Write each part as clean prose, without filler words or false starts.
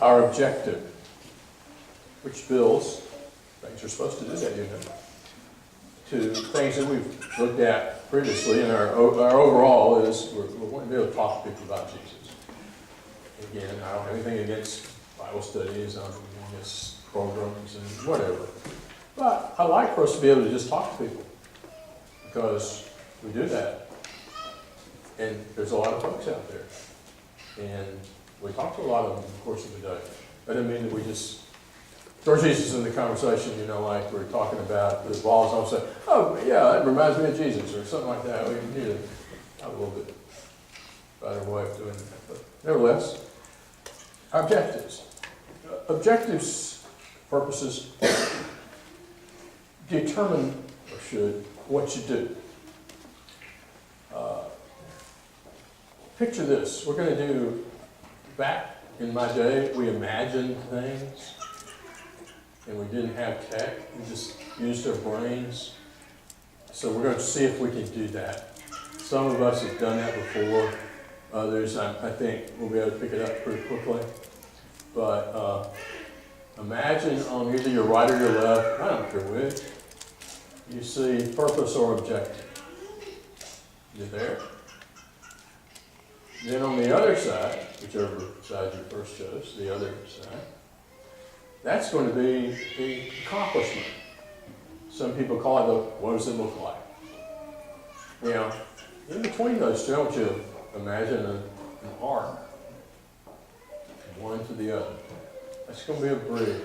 our objective, which builds, things are supposed to do that, to things that we've looked at previously, and our overall is we're wanting to be able to talk to people about Jesus. Again, I don't have anything against Bible studies, I don't have anything against programs and whatever. But I like for us to be able to just talk to people, because we do that. And there's a lot of folks out there. And we talk to a lot of them in the course of the day. That doesn't mean that we just throw Jesus in the conversation, like we're talking about the balls, and I'll say, oh, yeah, that reminds me of Jesus, or something like that. We need to have a little bit better way of doing that. But nevertheless, our objectives. Objectives, purposes, determine, or should, what you do. Picture this. We're going to do, back in my day, we imagined things, and we didn't have tech. We just used our brains. So we're going to see if we can do that. Some of us have done that before. Others, I think, we'll be able to pick it up pretty quickly. But imagine on either your right or your left, I don't care which, you see purpose or objective. You there? Then on the other side, whichever side you first chose, the other side, that's going to be the accomplishment. Some people call it the, what does it look like? In between those two, I want you to imagine an arc, one to the other. That's going to be a bridge.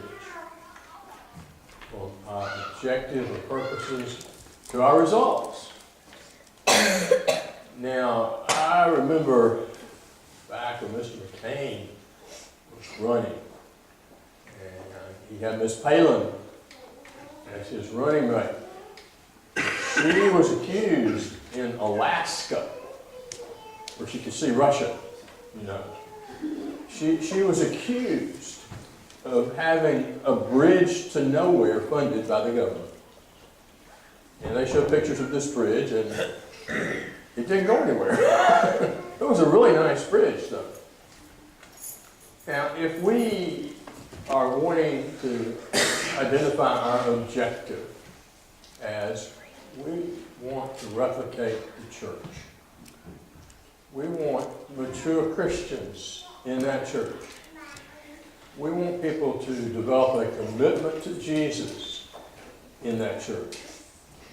From our objective or purposes to our results. Now, I remember back when Mr. McCain was running, and he had Miss Palin as his running mate. She was accused in Alaska, where she could see Russia, She was accused of having a bridge to nowhere funded by the government. And they showed pictures of this bridge, and it didn't go anywhere. It was a really nice bridge, though. Now, if we are wanting to identify our objective as we want to replicate the church, we want mature Christians in that church. We want people to develop a commitment to Jesus in that church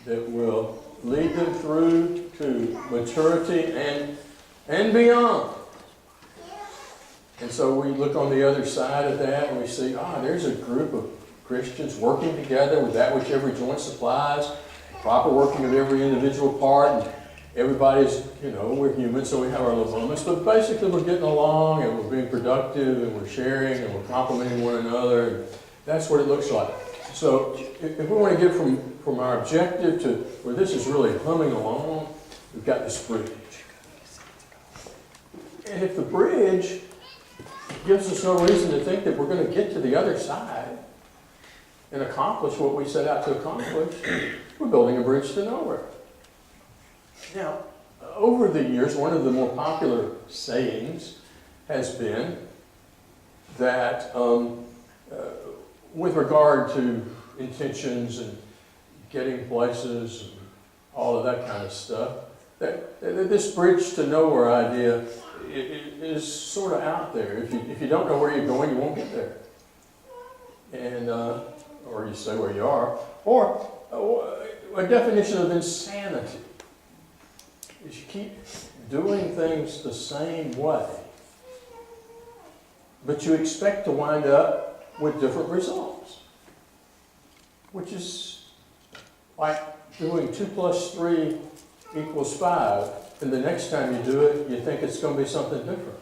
that will lead them through to maturity and beyond. And so we look on the other side of that and we see, there's a group of Christians working together with that which every joint supplies, proper working of every individual part. And everybody's, we're human, so we have our little moments, but basically we're getting along and we're being productive and we're sharing and we're complimenting one another. And that's what it looks like. So if we want to get from our objective to where this is really humming along, we've got this bridge. And if the bridge gives us no reason to think that we're going to get to the other side and accomplish what we set out to accomplish, we're building a bridge to nowhere. Now, over the years, one of the more popular sayings has been that with regard to intentions and getting places and all of that kind of stuff, that this bridge to nowhere idea is sort of out there. If you don't know where you're going, you won't get there. And, or you stay where you are. Or a definition of insanity is you keep doing things the same way, but you expect to wind up with different results, which is like doing 2 + 3 = 5, and the next time you do it, you think it's going to be something different.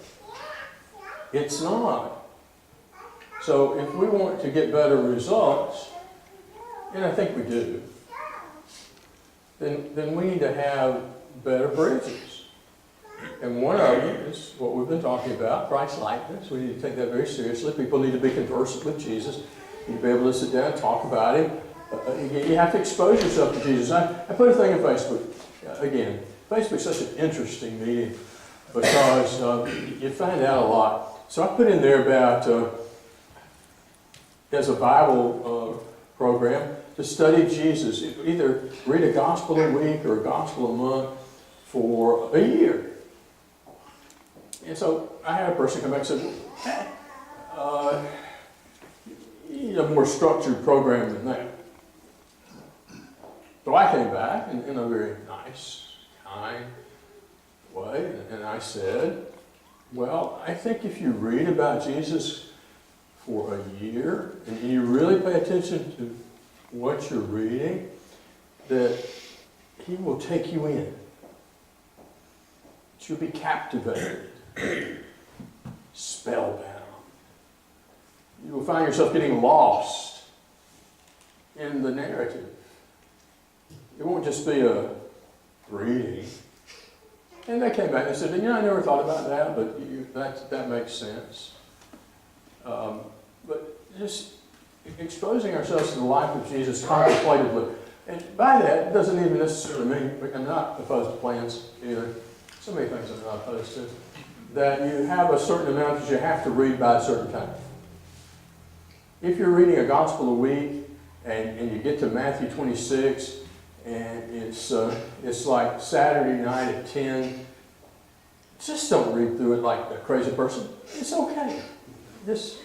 It's not. So if we want to get better results, and I think we do, then we need to have better bridges. And one of them is what we've been talking about, Christ-likeness. We need to take that very seriously. People need to be conversant with Jesus. You need to be able to sit down and talk about Him. You have to expose yourself to Jesus. I put a thing on Facebook. Again, Facebook's such an interesting medium because you find out a lot. So I put in there about as a Bible program to study Jesus. Either read a gospel a week or a gospel a month for a year. And so I had a person come back and said, you need a more structured program than that. So I came back in a very nice, kind way, and I said, well, I think if you read about Jesus for a year, and you really pay attention to what you're reading, that he will take you in. That you'll be captivated, spellbound. You will find yourself getting lost in the narrative. It won't just be a reading. And they came back and said, I never thought about that, but that makes sense. But just exposing ourselves to the life of Jesus contemplatively. And by that, it doesn't even necessarily mean, I'm not opposed to plans either. So many things I'm not opposed to. That you have a certain amount that you have to read by a certain time. If you're reading a gospel a week and you get to Matthew 26 and it's like Saturday night at 10, just don't read through it like a crazy person. It's okay. Just,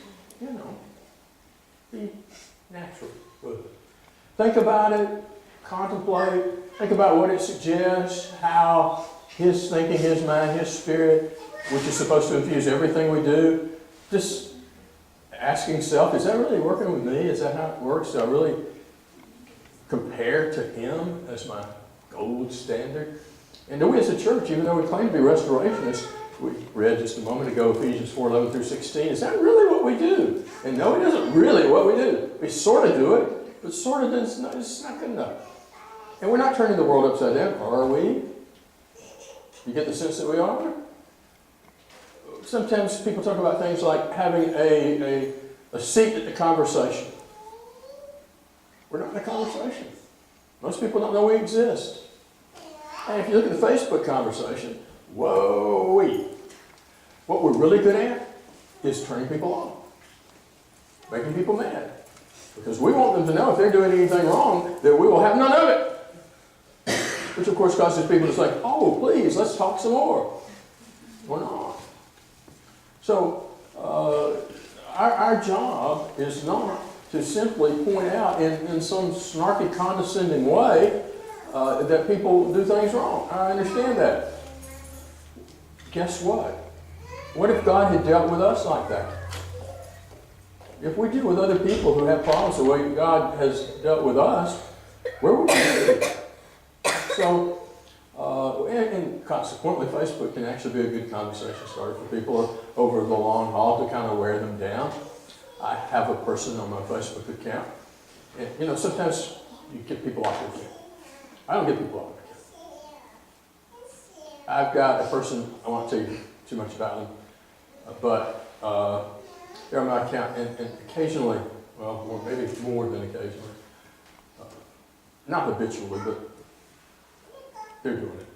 be natural with it. Think about it, contemplate, think about what it suggests, how his thinking, his mind, his spirit, which is supposed to infuse everything we do, just asking self, is that really working with me? Is that how it works? Do I really compare to him as my gold standard? And do we as a church, even though we claim to be restorationists, we read just a moment ago Ephesians 4:11-16, is that really what we do? And no, it isn't really what we do. We sort of do it, but sort of it's not good enough. And we're not turning the world upside down, are we? You get the sense that we are? Sometimes people talk about things like having a seat at the conversation. We're not in a conversation. Most people don't know we exist. And if you look at the Facebook conversation, whoa-wee. What we're really good at is turning people off, making people mad. Because we want them to know if they're doing anything wrong, that we will have none of it. Which of course causes people to say, oh, please, let's talk some more. We're not. So, our job is not to simply point out in some snarky, condescending way that people do things wrong. I understand that. Guess what? What if God had dealt with us like that? If we deal with other people who have problems the way God has dealt with us, where would we be? So, and consequently, Facebook can actually be a good conversation starter for people over the long haul to kind of wear them down. I have a person on my Facebook account, and sometimes you get people off your account. I don't get people off my account. I've got a person, I won't tell you too much about them, but they're on my account, and occasionally, well, maybe more than occasionally, not habitually, but they're doing it.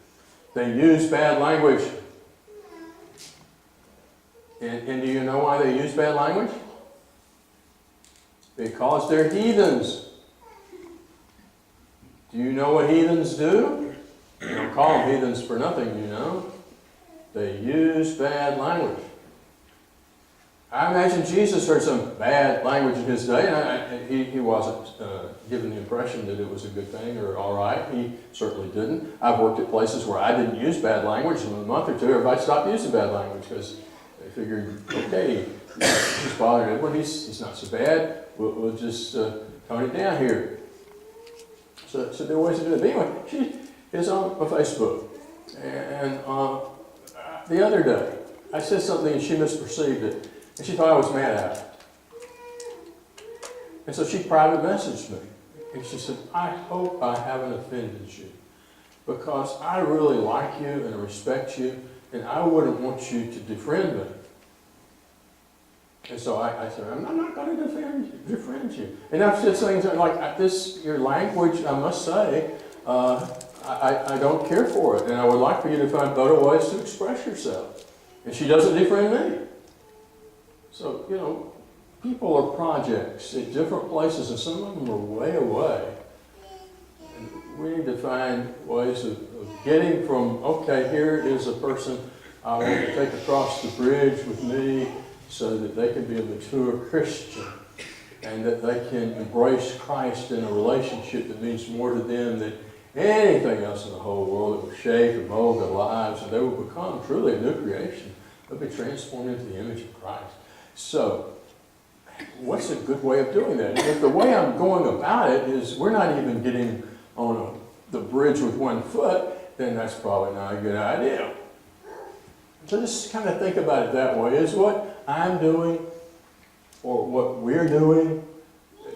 They use bad language. And do you know why they use bad language? Because they're heathens. Do you know what heathens do? You don't call them heathens for nothing, you know. They use bad language. I imagine Jesus heard some bad language in his day, and he wasn't given the impression that it was a good thing or all right. He certainly didn't. I've worked at places where I didn't use bad language, and in a month or two, everybody stopped using bad language because they figured, okay, he's bothering Edwin, he's not so bad. We'll just tone it down here. So there are ways to do it. But anyway, she is on Facebook, and the other day, I said something and she misperceived it. And she thought I was mad at her. And so she private messaged me. And she said, I hope I haven't offended you. Because I really like you and respect you. And I wouldn't want you to defriend me. And so I said, I'm not going to defriend you. And I've said things like, your language, I must say, I don't care for it. And I would like for you to find better ways to express yourself. And she doesn't defriend me. So, people are projects at different places, and some of them are way away. And we need to find ways of getting from, okay, here is a person I want to take across the bridge with me so that they can be a mature Christian and that they can embrace Christ in a relationship that means more to them than anything else in the whole world. That will shape and mold their lives, and they will become truly a new creation. They'll be transformed into the image of Christ. So, what's a good way of doing that? If the way I'm going about it is we're not even getting on the bridge with one foot, then that's probably not a good idea. So just kind of think about it that way. Is what I'm doing or what we're doing,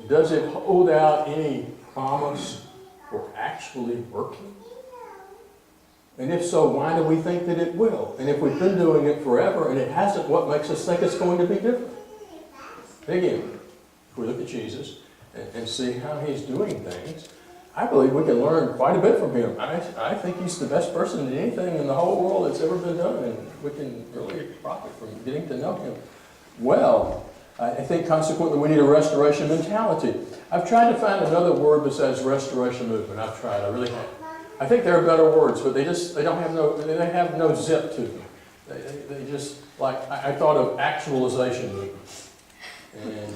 does it hold out any promise for actually working? And if so, why do we think that it will? And if we've been doing it forever and it hasn't, what makes us think it's going to be different? And again, if we look at Jesus and see how he's doing things, I believe we can learn quite a bit from him. I think he's the best person in anything in the whole world that's ever been done, and we can really profit from getting to know him well. I think consequently we need a restoration mentality. I've tried to find another word besides restoration movement. I've tried, I really have. I think there are better words, but they have no zip to them. They just, like, I thought of actualization movement and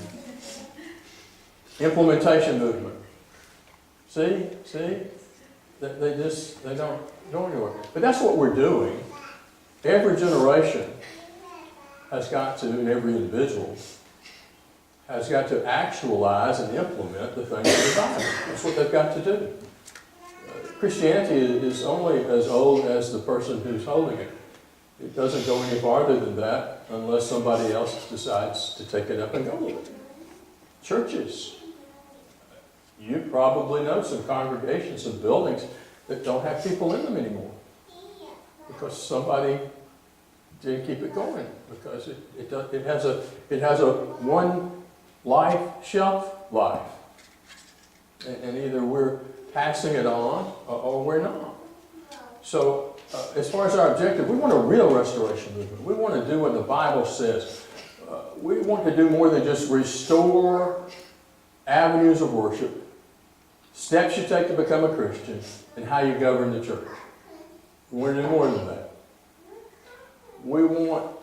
implementation movement. See? They don't go anywhere. But that's what we're doing. Every generation has got to, and every individual has got to actualize and implement the things of the Bible. That's what they've got to do. Christianity is only as old as the person who's holding it. It doesn't go any farther than that unless somebody else decides to take it up and go with it. Churches. You probably know some congregations and buildings that don't have people in them anymore because somebody didn't keep it going, because it has a one life shelf life, and either we're passing it on or we're not. So as far as our objective, we want a real restoration movement. We want to do what the Bible says. We want to do more than just restore avenues of worship, steps you take to become a Christian, and how you govern the church. We want to do more than that. We want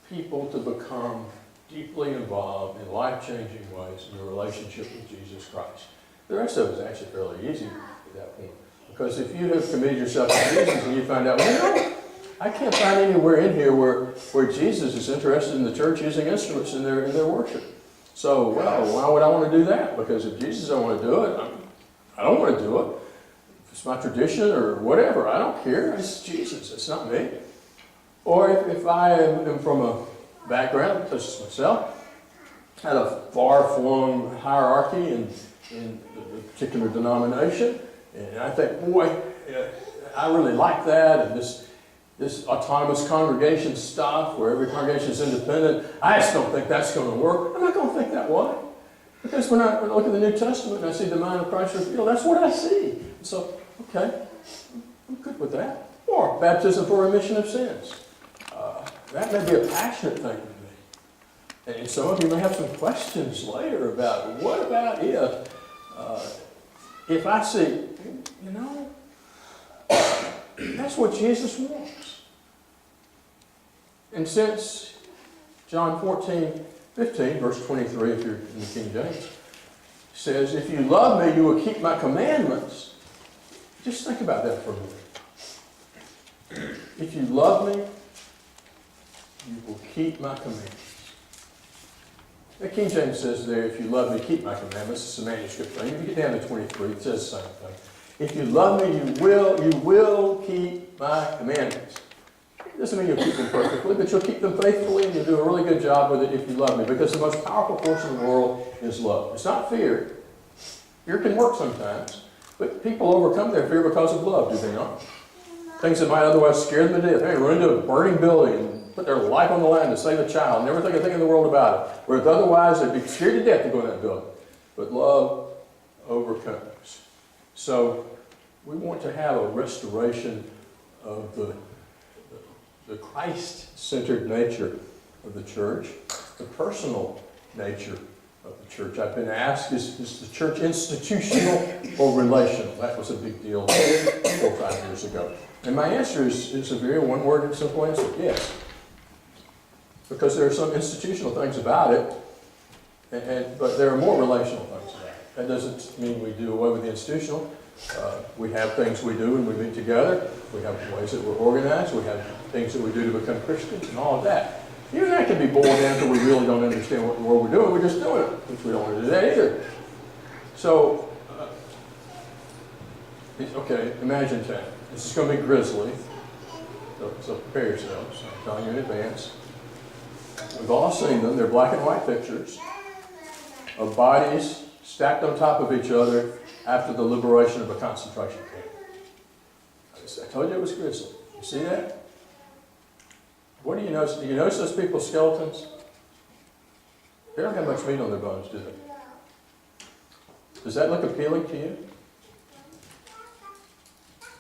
people to become deeply involved in life-changing ways in their relationship with Jesus Christ. The rest of it is actually fairly easy at that point. Because if you have committed yourself to Jesus and you find out, well, I can't find anywhere in here where Jesus is interested in the church using instruments in their worship. So, well, why would I want to do that? Because if Jesus don't want to do it, I don't want to do it. If it's my tradition or whatever, I don't care. It's Jesus. It's not me. Or if I am from a background, such as myself, had a far-flung hierarchy in a particular denomination, and I think, boy, I really like that, and this autonomous congregation stuff where every congregation is independent, I just don't think that's going to work. I'm not going to think that way. Because when I look at the New Testament and I see the mind of Christ, that's what I see. So, okay, I'm good with that. Or baptism for remission of sins. That may be a passionate thing to me. And some of you may have some questions later about, what about if I see, that's what Jesus wants. And since John 14:15, verse 23, if you're in the King James, says, if you love me, you will keep my commandments. Just think about that for a minute. If you love me, you will keep my commandments. The King James says there, if you love me, keep my commandments. It's a manuscript thing. If you get down to 23, it says the same thing. If you love me, you will keep my commandments. It doesn't mean you'll keep them perfectly, but you'll keep them faithfully, and you'll do a really good job with it if you love me, because the most powerful force in the world is love. It's not fear. Fear can work sometimes, but people overcome their fear because of love, do they not? Things that might otherwise scare them to death. They run into a burning building and put their life on the line to save a child, never think a thing in the world about it, whereas otherwise they'd be scared to death to go in that building. But love overcomes. So we want to have a restoration of the Christ-centered nature of the church, the personal nature of the church. I've been asked, is the church institutional or relational? That was a big deal 4 or 5 years ago. And my answer is a very one-word and simple answer: yes. Because there are some institutional things about it, but there are more relational things about it. That doesn't mean we do away with the institutional. We have things we do when we meet together. We have ways that we're organized. We have things that we do to become Christians and all of that. Even that can be boiled down to we really don't understand what we're doing. We're just doing it, which we don't want to do that either. So, okay, imagine that. This is going to be grisly. So prepare yourselves. I'm telling you in advance. We've all seen them. They're black and white pictures of bodies stacked on top of each other after the liberation of a concentration camp. I told you it was grisly. You see that? What do you notice? Do you notice those people's skeletons? They don't have much meat on their bones, do they? Does that look appealing to you?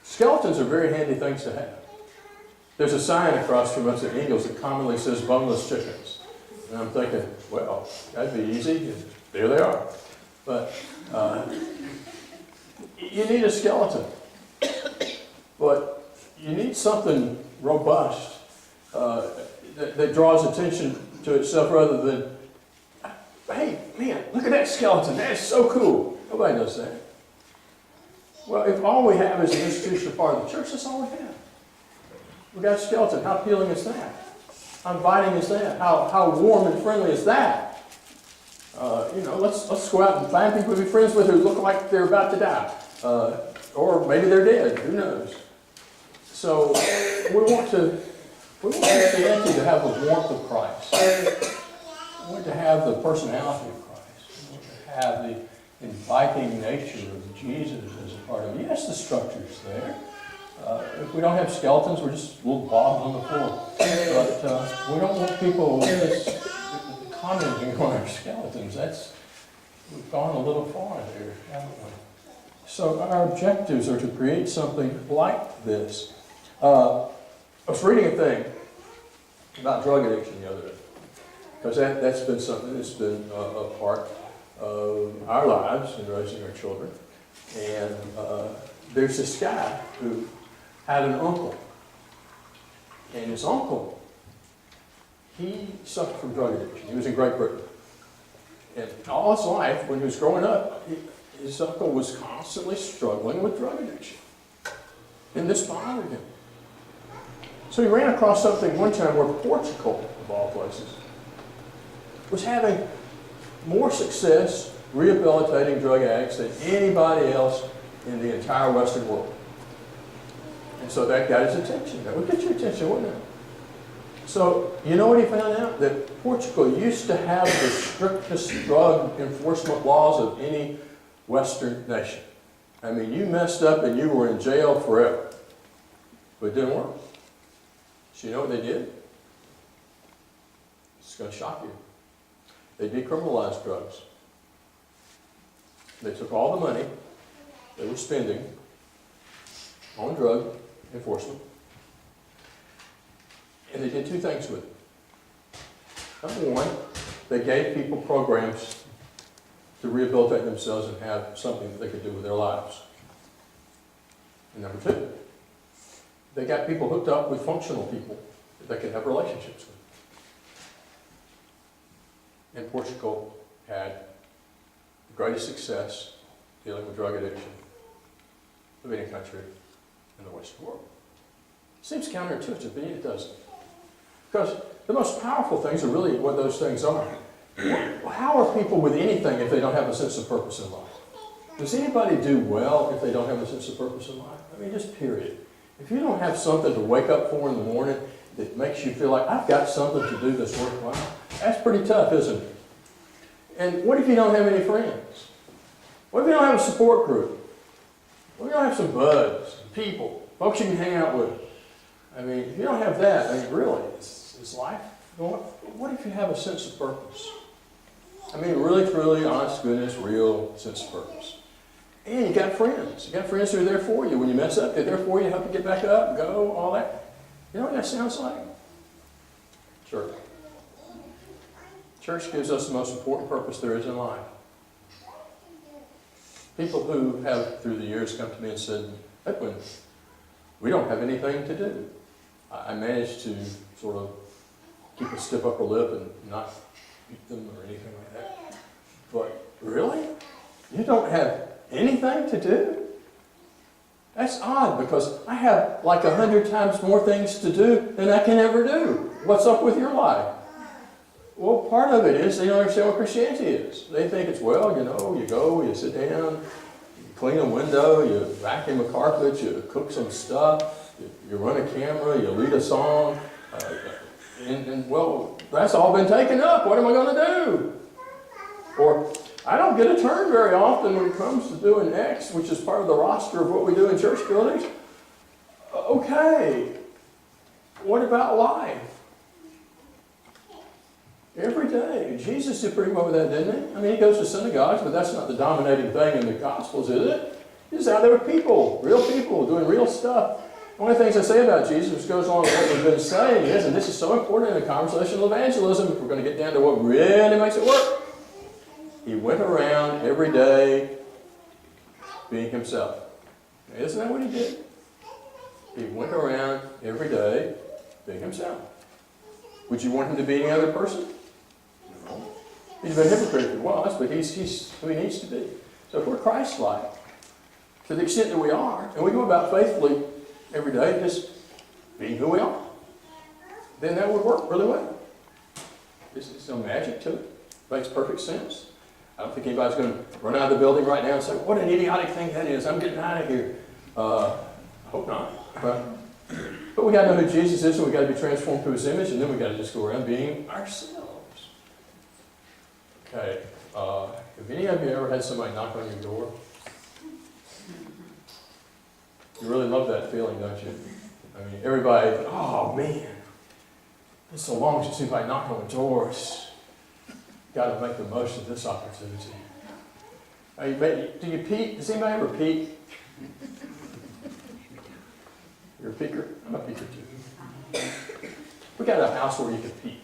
Skeletons are very handy things to have. There's a sign across from us at Eagles that commonly says boneless chickens. And I'm thinking, well, that'd be easy. And there they are. But you need a skeleton. But you need something robust that draws attention to itself rather than, hey, man, look at that skeleton. That's so cool. Nobody does that. Well, if all we have is an institutional part of the church, that's all we have. We've got a skeleton. How appealing is that? How inviting is that? How warm and friendly is that? Let's go out and find people to be friends with who look like they're about to die. Or maybe they're dead. Who knows? So we want Christianity to have the warmth of Christ. We want to have the personality of Christ. We want to have the inviting nature of Jesus as a part of it. Yes, the structure's there. If we don't have skeletons, we're just little blobs on the floor. But we don't want people just commenting on our skeletons. We've gone a little far there, haven't we? So our objectives are to create something like this. I was reading a thing about drug addiction the other day, because that's been something that's been a part of our lives in raising our children. And there's this guy who had an uncle, and his uncle, he suffered from drug addiction. He was in Great Britain. And all his life, when he was growing up, his uncle was constantly struggling with drug addiction. And this bothered him. So he ran across something one time where Portugal, of all places, was having more success rehabilitating drug addicts than anybody else in the entire Western world. And so that got his attention. That would get your attention, wouldn't it? So, you know what he found out? That Portugal used to have the strictest drug enforcement laws of any Western nation. I mean, you messed up and you were in jail forever. But it didn't work. So you know what they did? It's going to shock you. They decriminalized drugs. They took all the money they were spending on drug enforcement, and they did two things with it. Number one, they gave people programs to rehabilitate themselves and have something that they could do with their lives. And number two, they got people hooked up with functional people that they could have relationships with. And Portugal had the greatest success dealing with drug addiction of any country in the Western world. Seems counterintuitive, but it doesn't. Because the most powerful things are really what those things are. How are people with anything if they don't have a sense of purpose in life? Does anybody do well if they don't have a sense of purpose in life? I mean, just period. If you don't have something to wake up for in the morning that makes you feel like, I've got something to do that's worthwhile, that's pretty tough, isn't it? And what if you don't have any friends? What if you don't have a support group? What if you don't have some buds, people, folks you can hang out with? I mean, if you don't have that, I mean, really, is life going? What if you have a sense of purpose? I mean, really, truly, honest, goodness, real sense of purpose. And you got friends. You got friends who are there for you. When you mess up, they're there for you to help you get back up, go, all that. You know what that sounds like? Sure. Church gives us the most important purpose there is in life. People who have, through the years, come to me and said, Edwin, we don't have anything to do. I managed to sort of keep a stiff upper lip and not beat them or anything like that. But really? You don't have anything to do? That's odd, because I have like 100 times more things to do than I can ever do. What's up with your life? Well, part of it is they don't understand what Christianity is. They think it's, well, you know, you go, you sit down, you clean a window, you vacuum a carpet, you cook some stuff, you run a camera, you lead a song, and well, that's all been taken up. What am I going to do? Or, I don't get a turn very often when it comes to doing X, which is part of the roster of what we do in church buildings. Okay, what about life? Every day. Jesus did pretty well with that, didn't he? I mean, he goes to synagogues, but that's not the dominating thing in the Gospels, is it? He's out there with people doing real stuff. One of the things I say about Jesus, which goes along with what we've been saying, is, and this is so important in conversational evangelism, if we're going to get down to what really makes it work, he went around every day being himself. Now, isn't that what he did? He went around every day being himself. Would you want him to be any other person? No. He's been a hypocrite if he was, but he's who he needs to be. So if we're Christ-like, to the extent that we are, and we go about faithfully every day just being who we are, then that would work really well. There's no magic to it. Makes perfect sense. I don't think anybody's going to run out of the building right now and say, what an idiotic thing that is. I'm getting out of here. I hope not. But we got to know who Jesus is, and we got to be transformed to his image, and then we got to just go around being ourselves. Okay. Have any of you ever had somebody knock on your door? You really love that feeling, don't you? I mean, everybody, oh man, it's so long since anybody knocked on the doors. Got to make the most of this opportunity. Do you peek? Does anybody ever peek? You're a peeker? I'm a peeker too. We got a house where you can peek,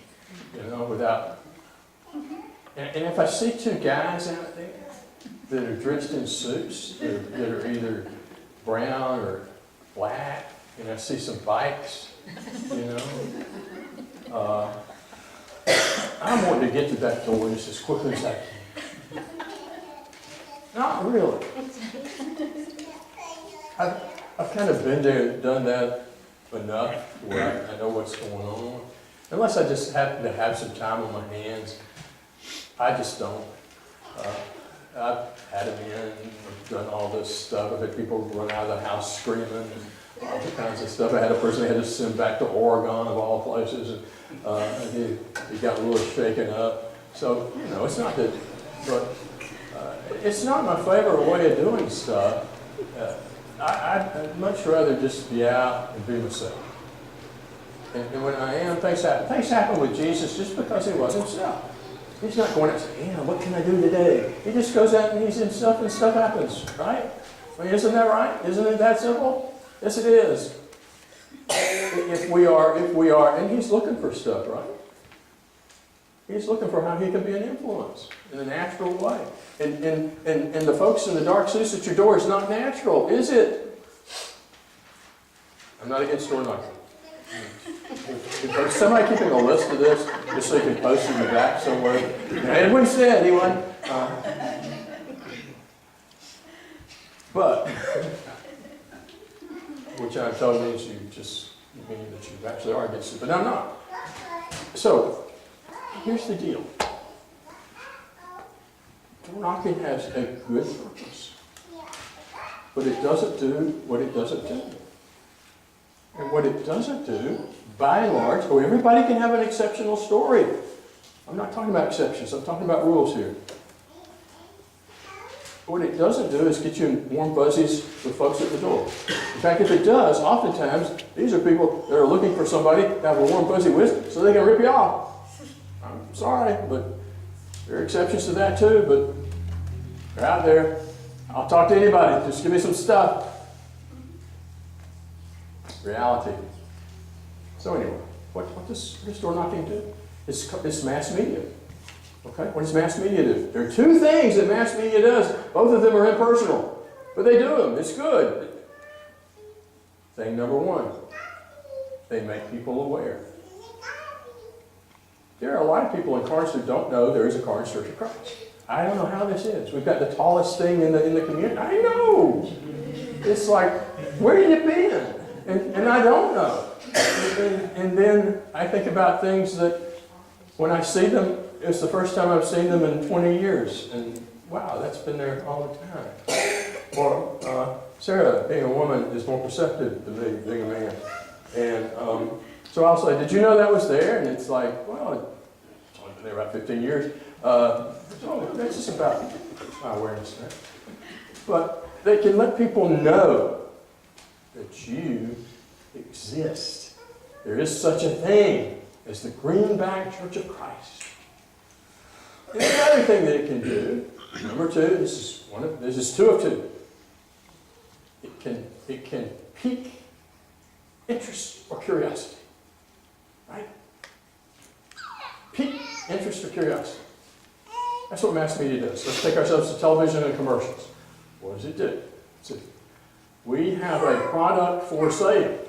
without. And if I see two guys out there that are dressed in suits that are either brown or black, and I see some bikes, I'm wanting to get to that door just as quickly as I can. Not really. I've kind of been there, done that enough where I know what's going on. Unless I just happen to have some time on my hands, I just don't. I've had them in, I've done all this stuff. I've had people run out of the house screaming and all kinds of stuff. I had a person that had to send back to Oregon, of all places, and he got a little shaken up. So, it's not that, but it's not my favorite way of doing stuff. I'd much rather just be out and be myself. And when I am, things happen. Things happen with Jesus just because he was himself. He's not going out and saying, what can I do today? He just goes out and he's himself and stuff happens, right? I mean, isn't that right? Isn't it that simple? Yes, it is. If we are, and he's looking for stuff, right? He's looking for how he can be an influence in a natural way. And the folks in the dark suits at your door is not natural, is it? I'm not against door knocking. Is somebody keeping a list of this, just so you can post in the back somewhere? Edwin said he won. But, which I'm told means you mean that you actually are against it, but I'm not. So, here's the deal. Door knocking has a good purpose, but it doesn't do what it doesn't do. And what it doesn't do, by and large, everybody can have an exceptional story. I'm not talking about exceptions, I'm talking about rules here. What it doesn't do is get you in warm fuzzies with folks at the door. In fact, if it does, oftentimes, these are people that are looking for somebody to have a warm fuzzy with so they can rip you off. I'm sorry, but there are exceptions to that too, but they're out there. I'll talk to anybody, just give me some stuff. Reality. So anyway, what does door knocking do? It's mass media. Okay, what does mass media do? There are two things that mass media does. Both of them are impersonal, but they do them. It's good. Thing number one, they make people aware. There are a lot of people in Carnes who don't know there is a Carnes Church of Christ. I don't know how this is. We've got the tallest thing in the community. I know. It's like, where have you been? And I don't know. And then I think about things that when I see them, it's the first time I've seen them in 20 years. And wow, that's been there all the time. Or Sarah, being a woman, is more perceptive than me, being a man. And so I'll say, did you know that was there? And it's like, well, it's only been there about 15 years. So that's just about my awareness there. But they can let people know that you exist. There is such a thing as the Greenback Church of Christ. And the other thing that it can do, number two, this is two of two. It can pique interest or curiosity. Right? Pique interest or curiosity. That's what mass media does. Let's take ourselves to television and commercials. What does it do? We have a product for sale.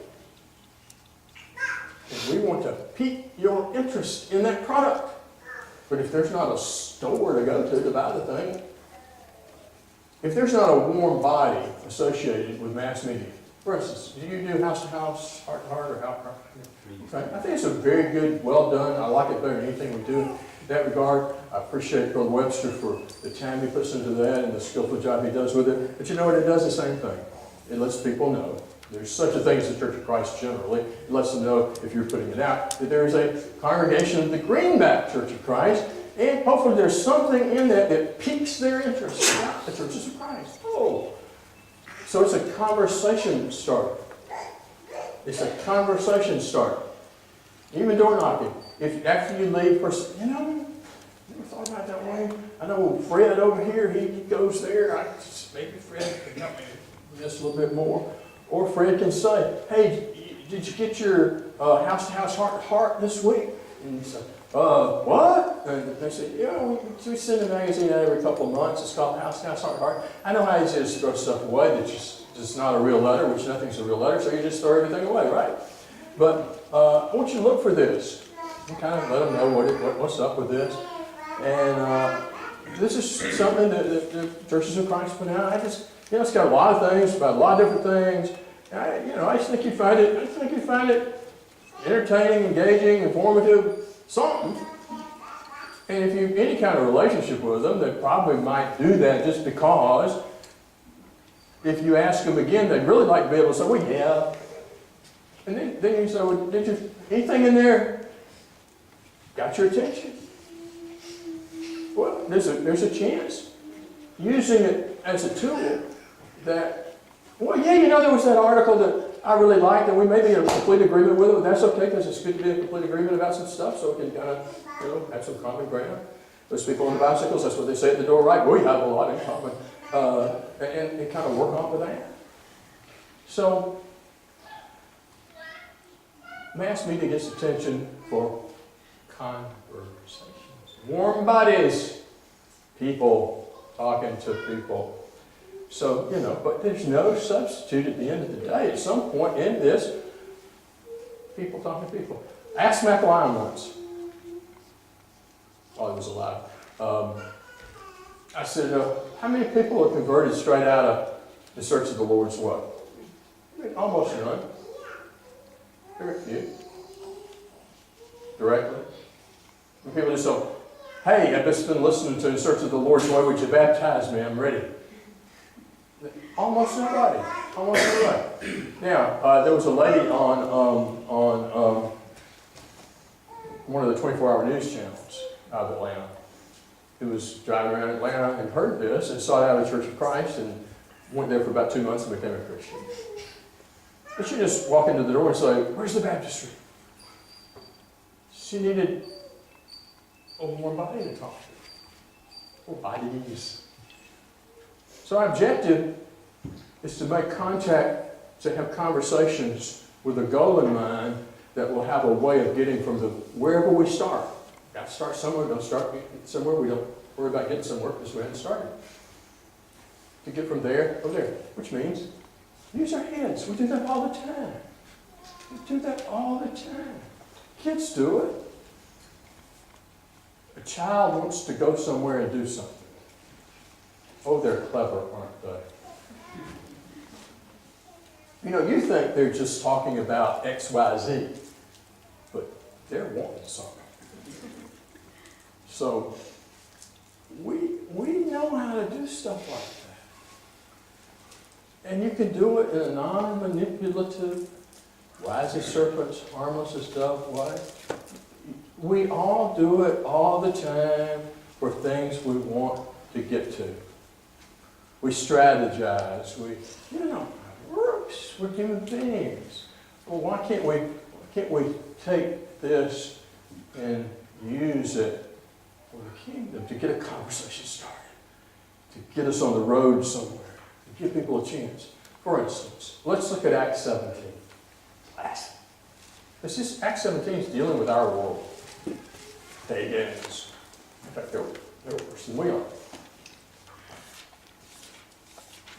And we want to pique your interest in that product. But if there's not a store to go to buy the thing, if there's not a warm body associated with mass media, for instance, do you do house to house, heart to heart, or outcry? Okay. I think it's a very good, well done. I like it better than anything we do in that regard. I appreciate Brother Webster for the time he puts into that and the skillful job he does with it. But you know what? It does the same thing. It lets people know there's such a thing as the Church of Christ generally. It lets them know, if you're putting it out, that there is a congregation of the Greenback Church of Christ, and hopefully there's something in that piques their interest about the Churches of Christ. Oh, so it's a conversation starter. It's a conversation starter. Even door knocking. If after you leave, person, never thought about it that way. I know Fred over here, he goes there. Maybe Fred could help me with this a little bit more. Or Fred can say, hey, did you get your house-to-house heart this week? And you say, what? And they say, yeah, we send a magazine out every couple of months. It's called House-to-House Heart. I know how easy it is to throw stuff away that's just not a real letter, which nothing's a real letter, so you just throw everything away, right? But I want you to look for this. And kind of let them know what's up with this. And this is something that the Churches of Christ put out. It's got a lot of things, about a lot of different things. I just think you find it entertaining, engaging, informative, something. And if you've any kind of relationship with them, they probably might do that just because if you ask them again, they'd really like to be able to say, well, yeah. And then you say, well, did you, anything in there got your attention? Well, there's a chance using it as a tool that, well, yeah, there was that article that I really liked, and we may be in complete agreement with it, but that's okay, because it's good to be in complete agreement about some stuff, so we can kind of, have some common ground. Those people on the bicycles, that's what they say at the door, right? We have a lot in common. And kind of work off of that. So, mass media gets attention for conversations. Warm bodies. People talking to people. So, but there's no substitute at the end of the day. At some point in this, people talking to people. Ask Mac Lyon once, while he was alive. I said, how many people are converted straight out of the search of the Lord's way? Almost none. Very few. Directly. And people just go, hey, I've just been listening to In Search of the Lord's Way. Would you baptize me? I'm ready. Almost nobody. Almost nobody. Now, there was a lady on one of the 24-hour news channels out of Atlanta who was driving around Atlanta and heard this and sought out a Church of Christ and went there for about 2 months and became a Christian. But she just walk into the door and say, where's the baptistry? She needed a warm body to talk to. Bodies. So our objective is to make contact, to have conversations with a goal in mind that will have a way of getting from wherever we start. got to start somewhere. Don't start somewhere. We don't worry about getting somewhere because we haven't started. To get from there, go there. Which means, use our heads. We do that all the time. We do that all the time. Kids do it. A child wants to go somewhere and do something. Oh, they're clever, aren't they? You know, you think they're just talking about X, Y, Z, but they're wanting something. So, we know how to do stuff like that. And you can do it in a non-manipulative, wise as serpents, harmless as doves way. We all do it all the time for things we want to get to. We strategize. We're human beings. Well, why can't we take this and use it for the kingdom to get a conversation started, to get us on the road somewhere, to give people a chance? For instance, let's look at Acts 17. Acts 17 is dealing with our world. Pagans. In fact, they're worse than we are.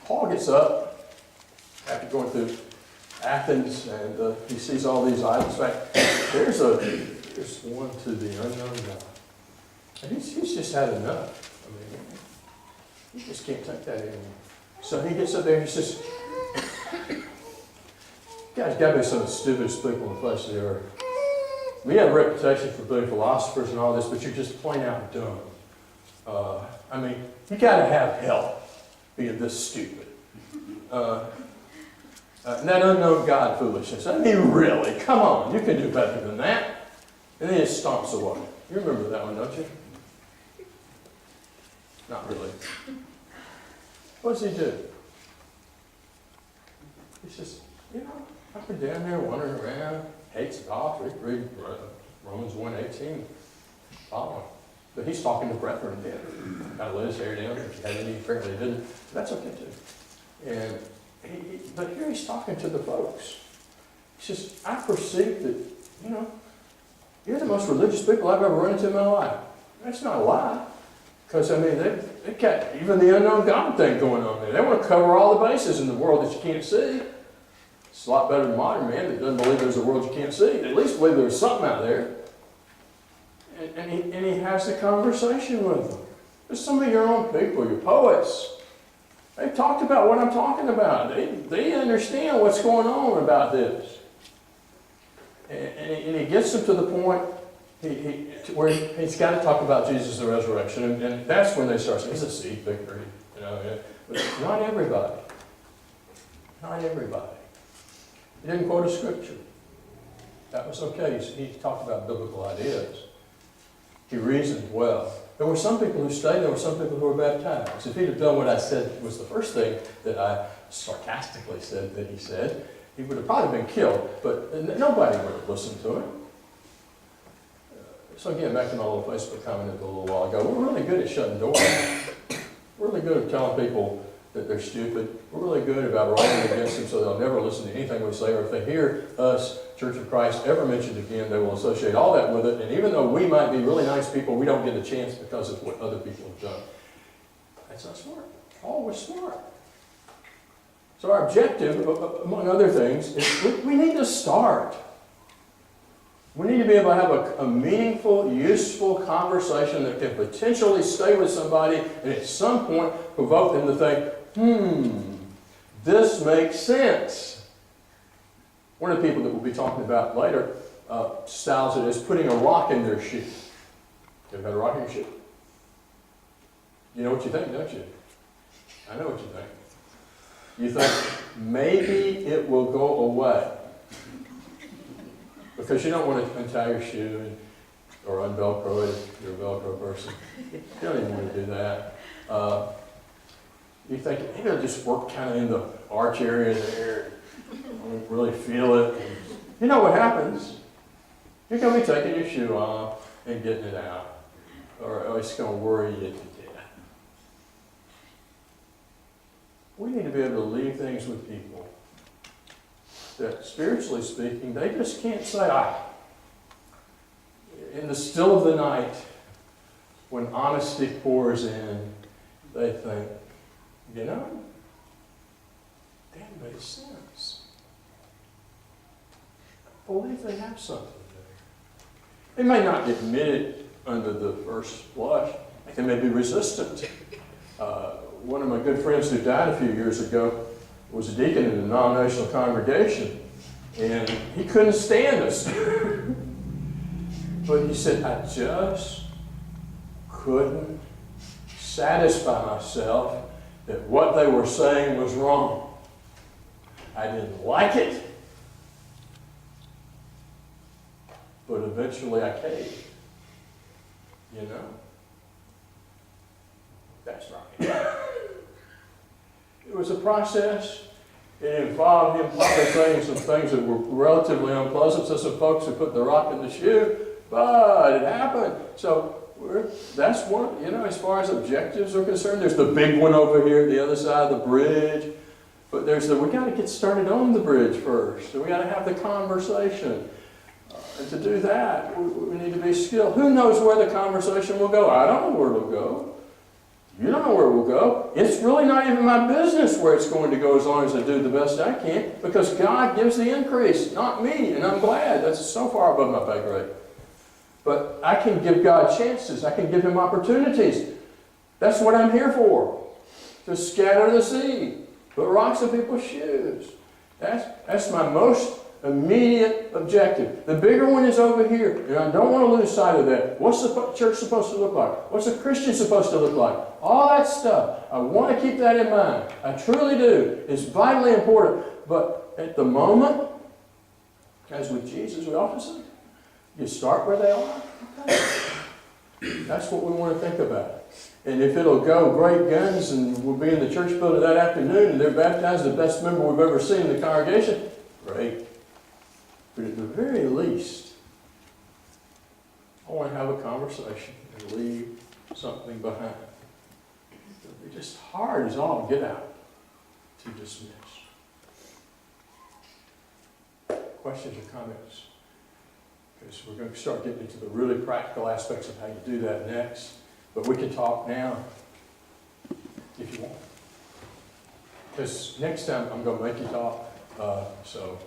Paul gets up after going through Athens, and he sees all these idols. In fact, there's one to the unknown God. And he's just had enough. I mean, he just can't take that anymore. So he gets up there and he says, "You guys got to be some of the stupidest people on the face of the earth. We have a reputation for being philosophers and all this, but you're just plain out dumb. I mean, you got to have help being this stupid. And that unknown God foolishness. I mean, really, come on, you can do better than that." And then he stomps away. You remember that one, don't you? Not really. What does he do? He says, up and down there, wandering around, hates golf. Read Romans 1:18. Following. But he's talking to brethren there. Kind of let his hair down. If he had any, apparently he didn't. That's okay too. And but here he's talking to the folks. He says, "I perceive that, you're the most religious people I've ever run into in my life." That's not a lie. Because, I mean, they've got even the unknown God thing going on there. They want to cover all the bases in the world that you can't see. It's a lot better than modern man that doesn't believe there's a world you can't see. They at least believe there's something out there. And he has the conversation with them. There's some of your own people, your poets. They've talked about what I'm talking about. They understand what's going on about this. And he gets them to the point where he's got to talk about Jesus, the resurrection. And that's when they start saying, "It's a seed victory." But not everybody. Not everybody. He didn't quote a scripture. That was okay. He talked about biblical ideas. He reasoned well. There were some people who stayed, there were some people who were baptized. If he'd have done what I said was the first thing that I sarcastically said that he said, he would have probably been killed, but nobody would have listened to him. So again, back to my little Facebook comment a little while ago, we're really good at shutting doors. We're really good at telling people that they're stupid. We're really good about writing against them so they'll never listen to anything we say, or if they hear us, Church of Christ, ever mentioned again, they will associate all that with it. And even though we might be really nice people, we don't get a chance because of what other people have done. That's not smart. Paul was smart. So our objective, among other things, is we need to start. We need to be able to have a meaningful, useful conversation that can potentially stay with somebody and at some point provoke them to think, this makes sense. One of the people that we'll be talking about later styles it as putting a rock in their shoe. You ever had a rock in your shoe? You know what you think, don't you? I know what you think. You think, maybe it will go away. Because you don't want to untie your shoe or un-Velcro it if you're a Velcro person. You don't even want to do that. You think, maybe it'll just work kind of in the arch area there. I don't really feel it. You know what happens? You're going to be taking your shoe off and getting it out. Or it's going to worry you to death. We need to be able to leave things with people that, spiritually speaking, they just can't say, in the still of the night, when honesty pours in, they think, you know, that makes sense. I believe they have something there. They may not admit it under the first blush. They may be resistant. One of my good friends who died a few years ago was a deacon in a denominational congregation, and he couldn't stand us. But he said, I just couldn't satisfy myself that what they were saying was wrong. I didn't like it. But eventually I caved. You know? That's right. It was a process. It involved him probably saying some things that were relatively unpleasant to some folks who put the rock in the shoe, but it happened. So that's one, you know, as far as objectives are concerned, there's the big one over here at the other side of the bridge. But there's we got to get started on the bridge first. So we got to have the conversation. And to do that, we need to be skilled. Who knows where the conversation will go? I don't know where it'll go. You don't know where it will go. It's really not even my business where it's going to go as long as I do the best I can, because God gives the increase, not me. And I'm glad. That's so far above my pay grade. But I can give God chances. I can give Him opportunities. That's what I'm here for. To scatter the seed. Put rocks in people's shoes. That's my most immediate objective. The bigger one is over here, and I don't want to lose sight of that. What's the church supposed to look like? What's a Christian supposed to look like? All that stuff. I want to keep that in mind. I truly do. It's vitally important. But at the moment, as with Jesus, we often say, you start where they are. Okay. That's what we want to think about. And if it'll go great guns and we'll be in the church building that afternoon and they're baptized, the best member we've ever seen in the congregation, great. But at the very least, I want to have a conversation and leave something behind. It'll be just hard as all get out to dismiss. Questions or comments? Because we're going to start getting into the really practical aspects of how you do that next. But we can talk now if you want. Because next time I'm going to make you talk. So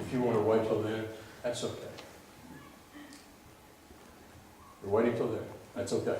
if you want to wait till then, that's okay. You're waiting till then. That's okay.